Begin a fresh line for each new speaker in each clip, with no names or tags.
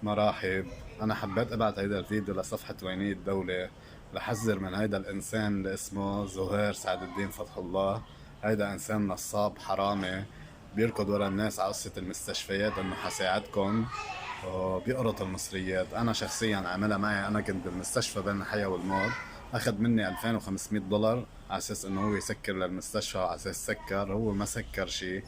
مرحب. أنا حبيت أبعت هيدا الفيديو لصفحة وينية الدولة لحذر من هيدا الإنسان اللي اسمه زهير سعد الدين فتح الله. هيدا إنسان نصاب حرامي، بيركض ورا الناس على قصة المستشفيات إنه حساعدكم وبيقرط المصريات. أنا شخصيا عملها معي، أنا كنت بالمستشفى بين الحياة والموت. أخذ مني $2500 على أساس إنه هو يسكر للمستشفى، على أساس سكر، هو ما سكر شي.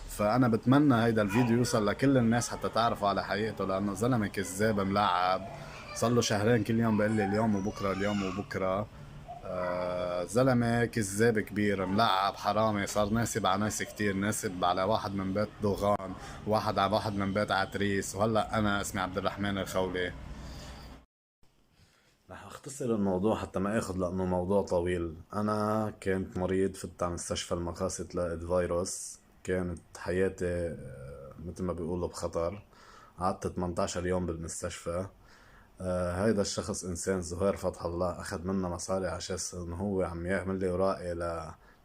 فانا بتمنى هيدا الفيديو يوصل لكل الناس حتى تعرفوا على حقيقته، لانه زلمه كذاب ملعب. صار له شهرين كل يوم بيقول لي اليوم وبكره اليوم وبكره. زلمه كذاب كبير ملعب حرامي، صار ناسب على ناس كتير، ناسب على واحد من بيت دوغان، واحد على واحد من بيت عتريس، وهلا انا اسمي عبد الرحمن الخولي. رح اختصر الموضوع حتى ما اخذ لانه موضوع طويل. انا كنت مريض، فت على مستشفى المقاصة لقيت فيروس. كانت حياتي مثل ما بيقولوا بخطر. قعدت 18 يوم بالمستشفى. هيدا الشخص انسان زهير فتح الله اخذ منا مصاري على اساس انه هو عم يعمل لي ورائي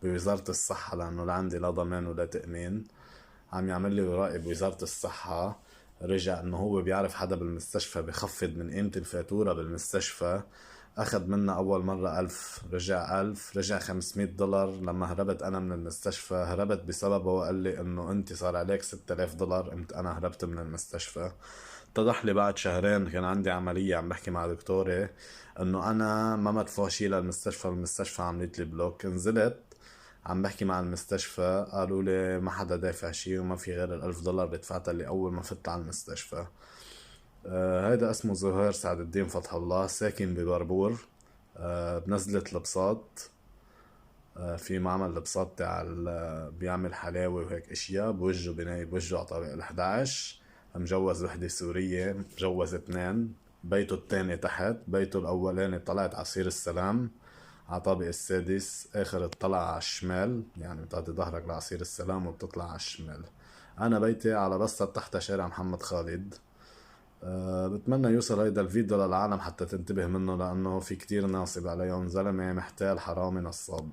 بوزارة الصحة، لانه لا عندي لا ضمان ولا تأمين. عم يعمل لي ورائي بوزارة الصحة. رجع انه هو بيعرف حدا بالمستشفى بخفض من قيمة الفاتورة بالمستشفى. اخذ منا اول مرة 1000، رجع 1000، رجع $500. لما هربت انا من المستشفى هربت بسببه، وقال لي انه انت صار عليك $6000. قمت انا هربت من المستشفى. اتضح لي بعد شهرين كان عندي عملية، عم بحكي مع دكتورة انه انا ما مدفوع شي للمستشفى، المستشفى عملت لي بلوك. نزلت عم بحكي مع المستشفى، قالوا لي ما حدا دافع شي وما في غير $1000 اللي دفعتها اللي اول ما فت على المستشفى. هيدا اسمه زهير سعد الدين فتح الله، ساكن ببربور، بنزلة البساط. في معمل البساط تاع بيعمل حلاوة وهيك اشياء. بوجهه بناي بوجهه على طريق 11. مجوز وحدة سورية، مجوز اتنين. بيته التاني تحت، بيته الاولاني طلعت عصير السلام على طابق السادس، اخر الطلعة على الشمال، يعني بتعطي ظهرك لعصير السلام وبتطلع على الشمال. انا بيتي على بسطة تحت شارع محمد خالد. بتمنى يوصل هيدا الفيديو للعالم حتى تنتبه منه، لانه في كتير ناصب عليهم، زلمة محتال حرامي نصاب.